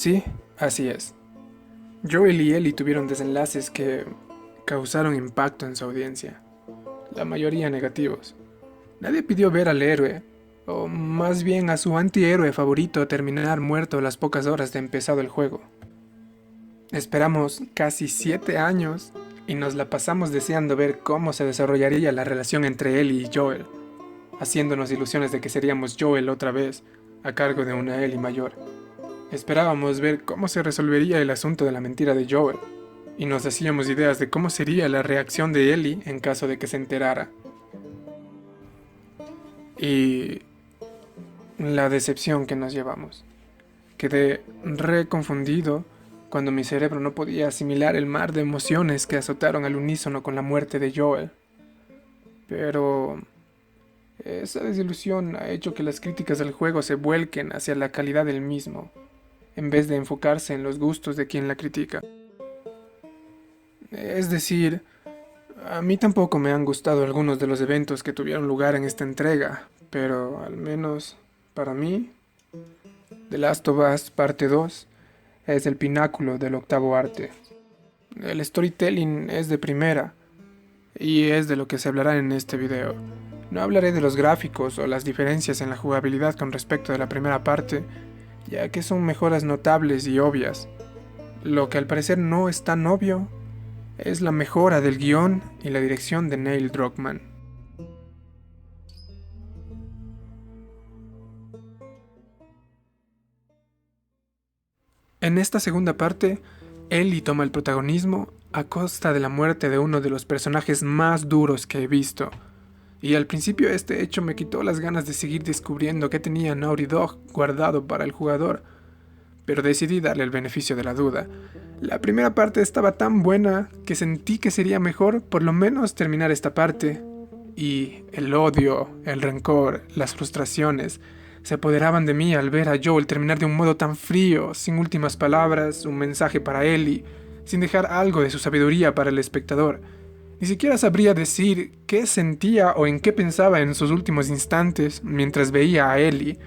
Sí, así es. Joel y Ellie tuvieron desenlaces que causaron impacto en su audiencia, la mayoría negativos. Nadie pidió ver al héroe, o más bien a su antihéroe favorito terminar muerto a las pocas horas de empezado el juego. Esperamos casi 7 años y nos la pasamos deseando ver cómo se desarrollaría la relación entre Ellie y Joel, haciéndonos ilusiones de que seríamos Joel otra vez, a cargo de una Ellie mayor. Esperábamos ver cómo se resolvería el asunto de la mentira de Joel, y nos hacíamos ideas de cómo sería la reacción de Ellie en caso de que se enterara. Y la decepción que nos llevamos. Quedé reconfundido cuando mi cerebro no podía asimilar el mar de emociones que azotaron al unísono con la muerte de Joel. Pero esa desilusión ha hecho que las críticas del juego se vuelquen hacia la calidad del mismo, en vez de enfocarse en los gustos de quien la critica. Es decir, a mí tampoco me han gustado algunos de los eventos que tuvieron lugar en esta entrega, pero al menos para mí, The Last of Us Parte 2 es el pináculo del octavo arte. El storytelling es de primera, y es de lo que se hablará en este video. No hablaré de los gráficos o las diferencias en la jugabilidad con respecto de la primera parte, ya que son mejoras notables y obvias. Lo que al parecer no es tan obvio es la mejora del guión y la dirección de Neil Druckmann. En esta segunda parte, Ellie toma el protagonismo a costa de la muerte de uno de los personajes más duros que he visto. Y al principio este hecho me quitó las ganas de seguir descubriendo qué tenía Naughty Dog guardado para el jugador, pero decidí darle el beneficio de la duda. La primera parte estaba tan buena que sentí que sería mejor por lo menos terminar esta parte. Y el odio, el rencor, las frustraciones se apoderaban de mí al ver a Joel terminar de un modo tan frío, sin últimas palabras, un mensaje para Ellie, sin dejar algo de su sabiduría para el espectador. Ni siquiera sabría decir qué sentía o en qué pensaba en sus últimos instantes mientras veía a Ellie,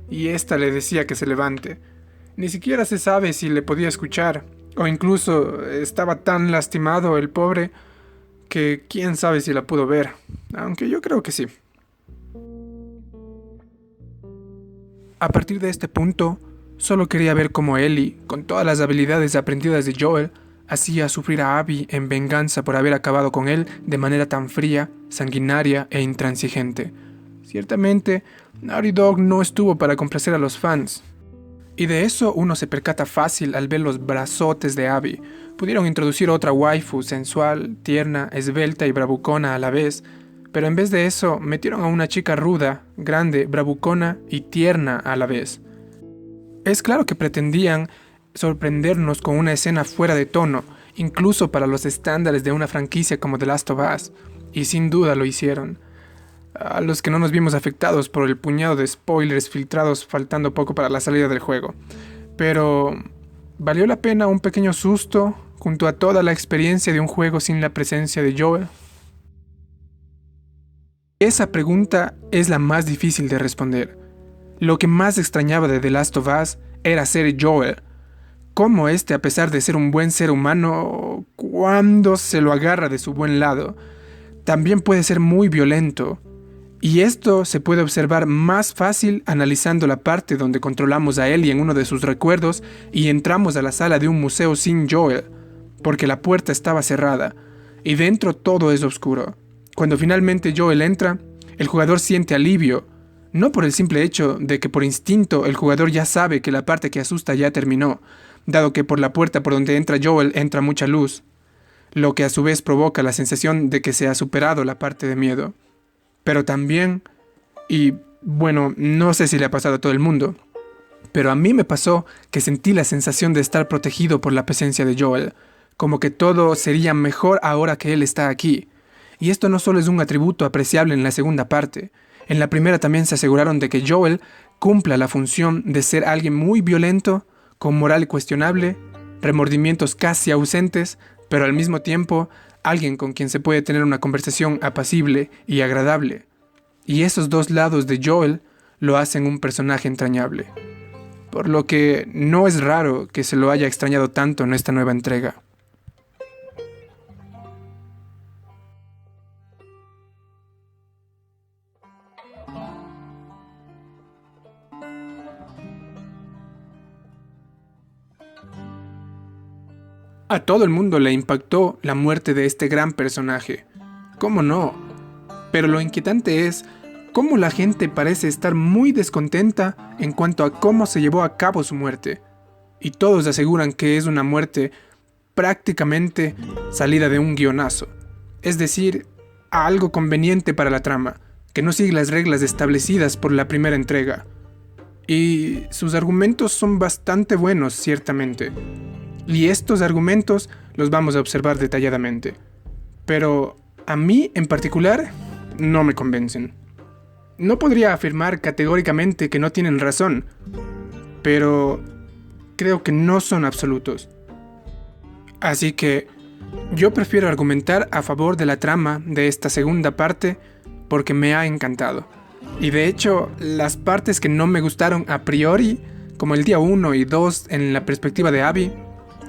y ésta le decía que se levante. Ni siquiera se sabe si le podía escuchar, o incluso estaba tan lastimado el pobre que quién sabe si la pudo ver, aunque yo creo que sí. A partir de este punto, solo quería ver cómo Ellie, con todas las habilidades aprendidas de Joel, hacía sufrir a Abby en venganza por haber acabado con él de manera tan fría, sanguinaria e intransigente. Ciertamente, Naughty Dog no estuvo para complacer a los fans. Y de eso uno se percata fácil al ver los brazotes de Abby. Pudieron introducir otra waifu sensual, tierna, esbelta y bravucona a la vez, pero en vez de eso metieron a una chica ruda, grande, bravucona y tierna a la vez. Es claro que pretendían sorprendernos con una escena fuera de tono, incluso para los estándares de una franquicia como The Last of Us, y sin duda lo hicieron. A los que no nos vimos afectados por el puñado de spoilers filtrados faltando poco para la salida del juego. Pero ¿valió la pena un pequeño susto junto a toda la experiencia de un juego sin la presencia de Joel? Esa pregunta es la más difícil de responder. Lo que más extrañaba de The Last of Us era ser Joel. Cómo este, a pesar de ser un buen ser humano, cuando se lo agarra de su buen lado, también puede ser muy violento. Y esto se puede observar más fácil analizando la parte donde controlamos a Ellie en uno de sus recuerdos y entramos a la sala de un museo sin Joel, porque la puerta estaba cerrada, y dentro todo es oscuro. Cuando finalmente Joel entra, el jugador siente alivio, no por el simple hecho de que por instinto el jugador ya sabe que la parte que asusta ya terminó, dado que por la puerta por donde entra Joel entra mucha luz, lo que a su vez provoca la sensación de que se ha superado la parte de miedo. Pero también, y bueno, no sé si le ha pasado a todo el mundo, pero a mí me pasó que sentí la sensación de estar protegido por la presencia de Joel, como que todo sería mejor ahora que él está aquí. Y esto no solo es un atributo apreciable en la segunda parte, en la primera también se aseguraron de que Joel cumpla la función de ser alguien muy violento, con moral cuestionable, remordimientos casi ausentes, pero al mismo tiempo alguien con quien se puede tener una conversación apacible y agradable. Y esos dos lados de Joel lo hacen un personaje entrañable. por lo que no es raro que se lo haya extrañado tanto en esta nueva entrega. A todo el mundo le impactó la muerte de este gran personaje. ¿Cómo no? Pero lo inquietante es cómo la gente parece estar muy descontenta en cuanto a cómo se llevó a cabo su muerte. Y todos aseguran que es una muerte prácticamente salida de un guionazo. Es decir, algo conveniente para la trama, que no sigue las reglas establecidas por la primera entrega. Y sus argumentos son bastante buenos, ciertamente. Y estos argumentos los vamos a observar detalladamente. Pero a mí en particular no me convencen. No podría afirmar categóricamente que no tienen razón, pero creo que no son absolutos. Así que yo prefiero argumentar a favor de la trama de esta segunda parte porque me ha encantado. Y de hecho, las partes que no me gustaron a priori, como el día 1 y 2 en la perspectiva de Abby,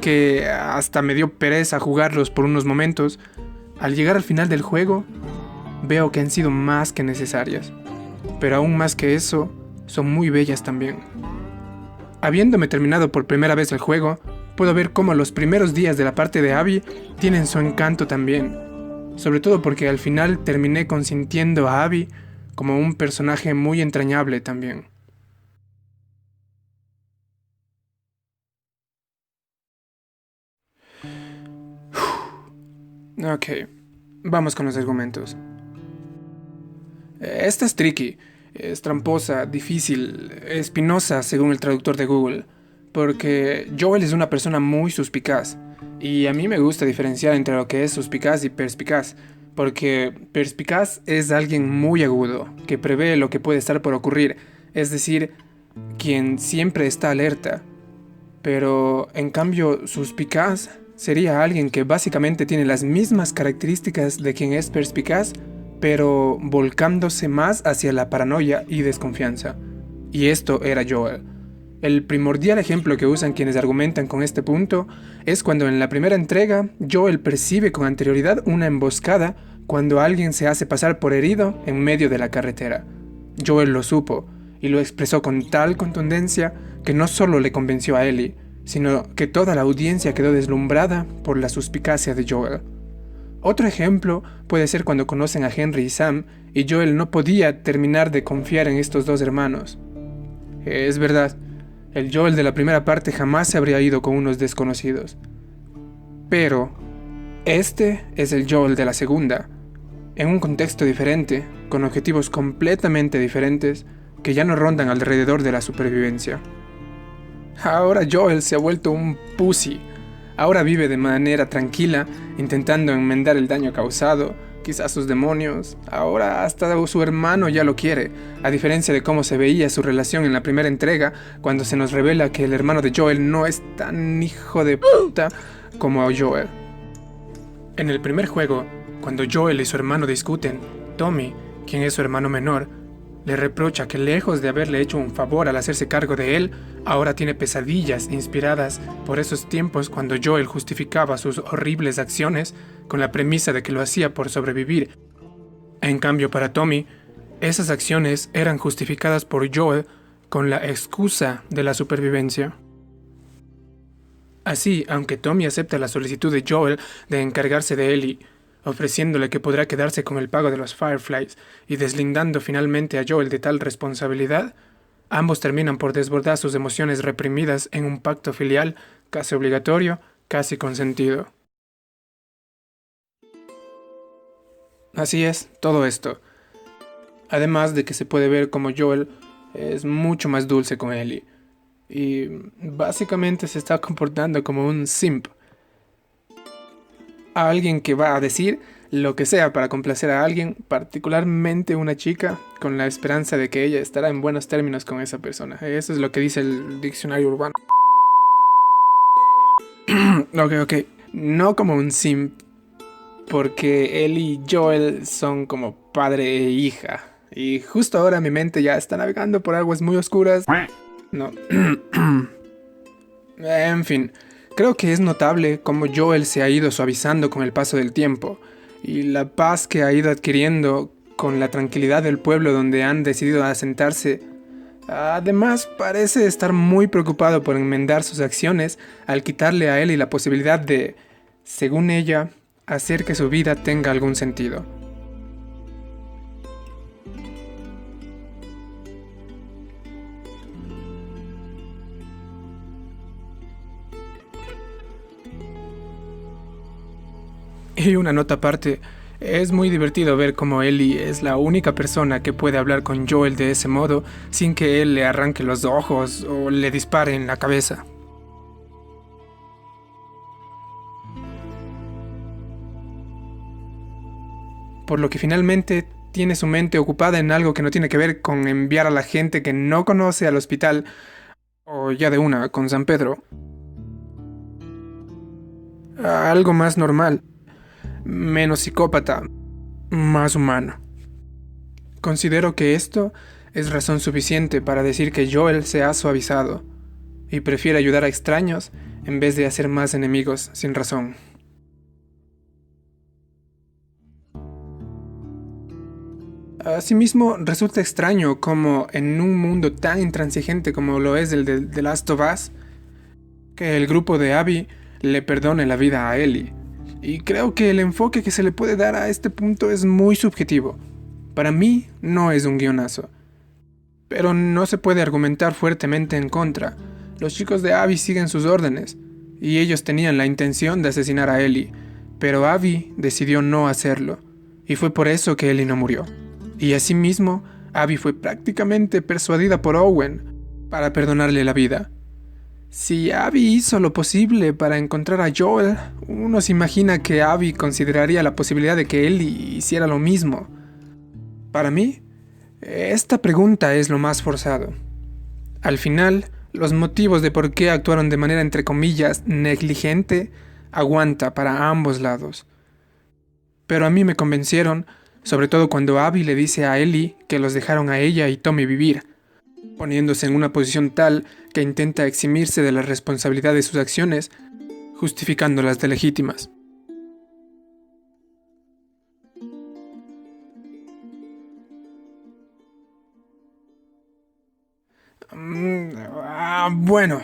que hasta me dio pereza jugarlos por unos momentos, al llegar al final del juego, veo que han sido más que necesarias. Pero aún más que eso, son muy bellas también. Habiéndome terminado por primera vez el juego, puedo ver cómo los primeros días de la parte de Abby tienen su encanto también. Sobre todo porque al final terminé consintiendo a Abby como un personaje muy entrañable también. Ok, vamos con los argumentos. Esta es tricky, es tramposa, difícil, espinosa según el traductor de Google, porque Joel es una persona muy suspicaz, y a mí me gusta diferenciar entre lo que es suspicaz y perspicaz, porque perspicaz es alguien muy agudo, que prevé lo que puede estar por ocurrir, es decir, quien siempre está alerta. Pero en cambio, suspicaz sería alguien que básicamente tiene las mismas características de quien es perspicaz, pero volcándose más hacia la paranoia y desconfianza. Y esto era Joel. El primordial ejemplo que usan quienes argumentan con este punto es cuando en la primera entrega Joel percibe con anterioridad una emboscada cuando alguien se hace pasar por herido en medio de la carretera. Joel lo supo y lo expresó con tal contundencia que no solo le convenció a Ellie, sino que toda la audiencia quedó deslumbrada por la suspicacia de Joel. Otro ejemplo puede ser cuando conocen a Henry y Sam y Joel no podía terminar de confiar en estos dos hermanos. Es verdad, el Joel de la primera parte jamás se habría ido con unos desconocidos. Pero este es el Joel de la segunda, en un contexto diferente, con objetivos completamente diferentes que ya no rondan alrededor de la supervivencia. Ahora Joel se ha vuelto un pussy. Ahora vive de manera tranquila, intentando enmendar el daño causado, quizás sus demonios. Ahora hasta su hermano ya lo quiere, a diferencia de cómo se veía su relación en la primera entrega, cuando se nos revela que el hermano de Joel no es tan hijo de puta como Joel. En el primer juego, cuando Joel y su hermano discuten, Tommy, quien es su hermano menor, le reprocha que lejos de haberle hecho un favor al hacerse cargo de él, ahora tiene pesadillas inspiradas por esos tiempos cuando Joel justificaba sus horribles acciones con la premisa de que lo hacía por sobrevivir. En cambio, para Tommy, esas acciones eran justificadas por Joel con la excusa de la supervivencia. Así, aunque Tommy acepta la solicitud de Joel de encargarse de Ellie, ofreciéndole que podrá quedarse con el pago de los Fireflies y deslindando finalmente a Joel de tal responsabilidad, ambos terminan por desbordar sus emociones reprimidas en un pacto filial casi obligatorio, casi consentido. Así es, todo esto. Además de que se puede ver como Joel es mucho más dulce con Ellie y básicamente se está comportando como un simp. A alguien que va a decir lo que sea para complacer a alguien, particularmente una chica, con la esperanza de que ella estará en buenos términos con esa persona. Eso es lo que dice el diccionario urbano. Ok. No como un simp, porque él y Joel son como padre e hija. Y justo ahora mi mente ya está navegando por aguas muy oscuras. No. En fin, creo que es notable cómo Joel se ha ido suavizando con el paso del tiempo, y la paz que ha ido adquiriendo con la tranquilidad del pueblo donde han decidido asentarse. Además, parece estar muy preocupado por enmendar sus acciones al quitarle a Ellie la posibilidad de, según ella, hacer que su vida tenga algún sentido. Y una nota aparte, es muy divertido ver cómo Ellie es la única persona que puede hablar con Joel de ese modo sin que él le arranque los ojos o le dispare en la cabeza. Por lo que finalmente tiene su mente ocupada en algo que no tiene que ver con enviar a la gente que no conoce al hospital, o ya de una, con San Pedro, a algo más normal, menos psicópata, más humano. Considero que esto es razón suficiente para decir que Joel se ha suavizado y prefiere ayudar a extraños en vez de hacer más enemigos sin razón. Asimismo, resulta extraño cómo en un mundo tan intransigente como lo es el de The Last of Us, que el grupo de Abby le perdone la vida a Ellie. Y creo que el enfoque que se le puede dar a este punto es muy subjetivo. Para mí no es un guionazo. Pero no se puede argumentar fuertemente en contra. Los chicos de Abby siguen sus órdenes, y ellos tenían la intención de asesinar a Ellie, pero Abby decidió no hacerlo, y fue por eso que Ellie no murió. Y asimismo, Abby fue prácticamente persuadida por Owen para perdonarle la vida. Si Abby hizo lo posible para encontrar a Joel, uno se imagina que Abby consideraría la posibilidad de que Ellie hiciera lo mismo. Para mí, esta pregunta es lo más forzado. Al final, los motivos de por qué actuaron de manera entre comillas negligente aguanta para ambos lados. Pero a mí me convencieron, sobre todo cuando Abby le dice a Ellie que los dejaron a ella y Tommy vivir, poniéndose en una posición tal que intenta eximirse de la responsabilidad de sus acciones, justificándolas de legítimas. Bueno,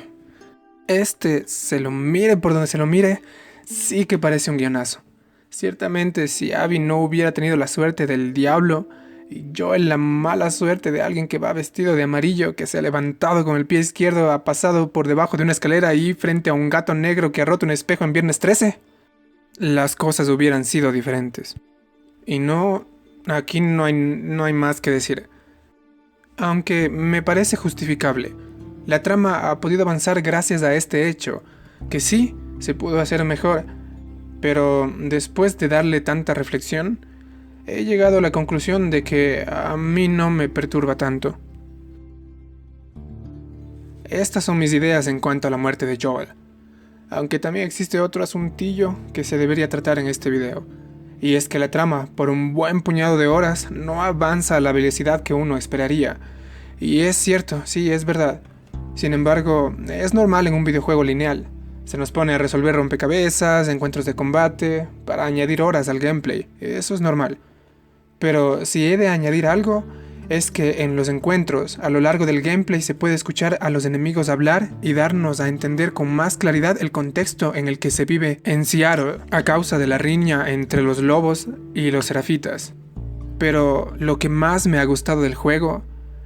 se lo mire por donde se lo mire, sí que parece un guionazo. Ciertamente, si Abby no hubiera tenido la suerte del diablo, y Joel la mala suerte de alguien que va vestido de amarillo, que se ha levantado con el pie izquierdo, ha pasado por debajo de una escalera y frente a un gato negro que ha roto un espejo en Viernes 13, las cosas hubieran sido diferentes. Y no, aquí no hay más que decir. Aunque me parece justificable, la trama ha podido avanzar gracias a este hecho, que sí, se pudo hacer mejor, pero después de darle tanta reflexión, he llegado a la conclusión de que a mí no me perturba tanto. Estas son mis ideas en cuanto a la muerte de Joel, aunque también existe otro asuntillo que se debería tratar en este video, y es que la trama, por un buen puñado de horas, no avanza a la velocidad que uno esperaría. Y es cierto, sí, es verdad. Sin embargo, es normal en un videojuego lineal. Se nos pone a resolver rompecabezas, encuentros de combate, para añadir horas al gameplay. Eso es normal. Pero si he de añadir algo, es que en los encuentros, a lo largo del gameplay se puede escuchar a los enemigos hablar y darnos a entender con más claridad el contexto en el que se vive en Seattle a causa de la riña entre los lobos y los serafitas. Pero lo que más me ha gustado del juego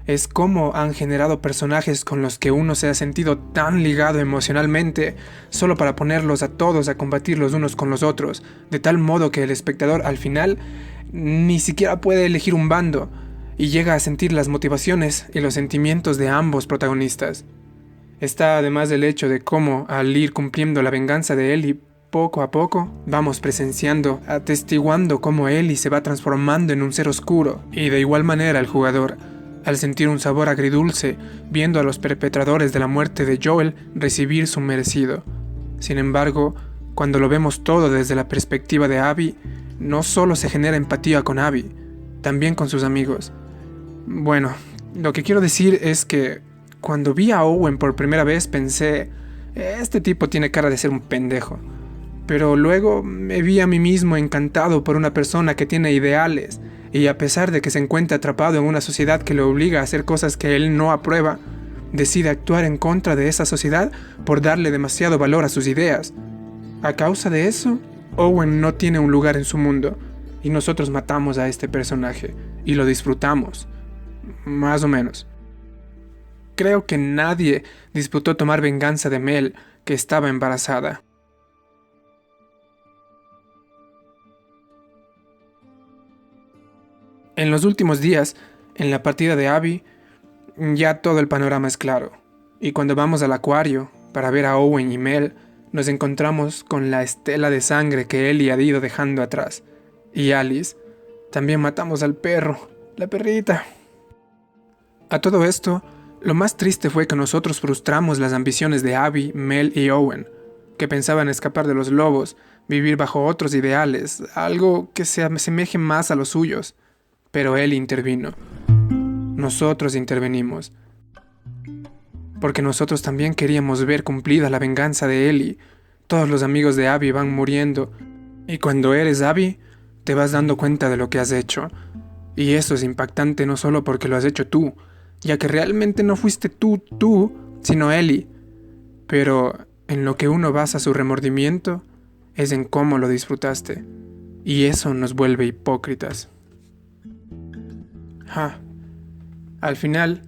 es cómo han generado personajes con los que uno se ha sentido tan ligado emocionalmente solo para ponerlos a todos a combatir los unos con los otros, de tal modo que el espectador al final ni siquiera puede elegir un bando y llega a sentir las motivaciones y los sentimientos de ambos protagonistas. Está además el hecho de cómo, al ir cumpliendo la venganza de Ellie, poco a poco vamos presenciando, atestiguando cómo Ellie se va transformando en un ser oscuro, y de igual manera el jugador, al sentir un sabor agridulce, viendo a los perpetradores de la muerte de Joel recibir su merecido. Sin embargo, cuando lo vemos todo desde la perspectiva de Abby, no solo se genera empatía con Abby, también con sus amigos. Bueno, lo que quiero decir es que Cuando vi a Owen por primera vez pensé, este tipo tiene cara de ser un pendejo. Pero luego me vi a mí mismo encantado por una persona que tiene ideales, y a pesar de que se encuentra atrapado en una sociedad que le obliga a hacer cosas que él no aprueba, decide actuar en contra de esa sociedad por darle demasiado valor a sus ideas. A causa de eso, Owen no tiene un lugar en su mundo, y nosotros matamos a este personaje, y lo disfrutamos. Más o menos. Creo que nadie disputó tomar venganza de Mel, que estaba embarazada. En los últimos días, en la partida de Abby, ya todo el panorama es claro. Y cuando vamos al acuario para ver a Owen y Mel, nos encontramos con la estela de sangre que Ellie ha ido dejando atrás. Y Alice, también matamos al perro, la perrita. A todo esto, lo más triste fue que nosotros frustramos las ambiciones de Abby, Mel y Owen, que pensaban escapar de los lobos, vivir bajo otros ideales, algo que se asemeje más a los suyos. Pero él intervino. Nosotros intervenimos. Porque nosotros también queríamos ver cumplida la venganza de Ellie. Todos los amigos de Abby van muriendo. Y cuando eres Abby, te vas dando cuenta de lo que has hecho. Y eso es impactante no solo porque lo has hecho tú, ya que realmente no fuiste tú, sino Ellie. Pero en lo que uno basa su remordimiento es en cómo lo disfrutaste. Y eso nos vuelve hipócritas. Al final,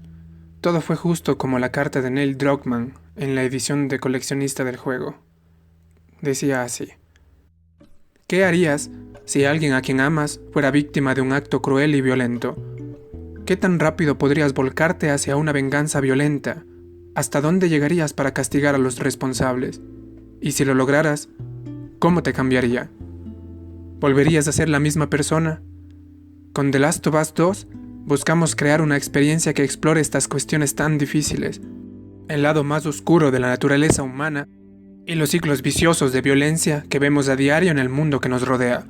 todo fue justo como la carta de Neil Druckmann en la edición de coleccionista del juego. Decía así: ¿qué harías si alguien a quien amas fuera víctima de un acto cruel y violento? ¿Qué tan rápido podrías volcarte hacia una venganza violenta? ¿Hasta dónde llegarías para castigar a los responsables? Y si lo lograras, ¿cómo te cambiaría? ¿Volverías a ser la misma persona? Con The Last of Us 2, buscamos crear una experiencia que explore estas cuestiones tan difíciles, el lado más oscuro de la naturaleza humana y los ciclos viciosos de violencia que vemos a diario en el mundo que nos rodea.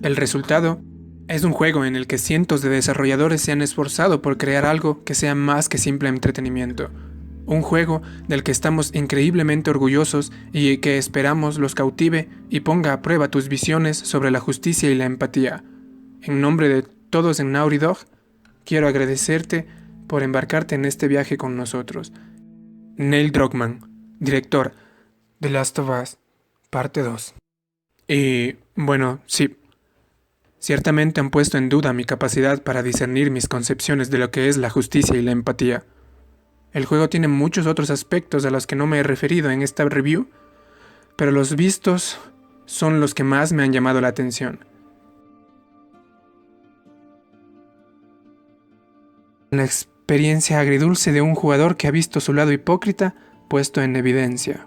El resultado es un juego en el que cientos de desarrolladores se han esforzado por crear algo que sea más que simple entretenimiento. Un juego del que estamos increíblemente orgullosos y que esperamos los cautive y ponga a prueba tus visiones sobre la justicia y la empatía. En nombre de todos en Naughty Dog, quiero agradecerte por embarcarte en este viaje con nosotros. Neil Druckmann, director de The Last of Us, parte 2. Y, bueno, sí, ciertamente han puesto en duda mi capacidad para discernir mis concepciones de lo que es la justicia y la empatía. El juego tiene muchos otros aspectos a los que no me he referido en esta review, pero los vistos son los que más me han llamado la atención. La experiencia agridulce de un jugador que ha visto su lado hipócrita puesto en evidencia.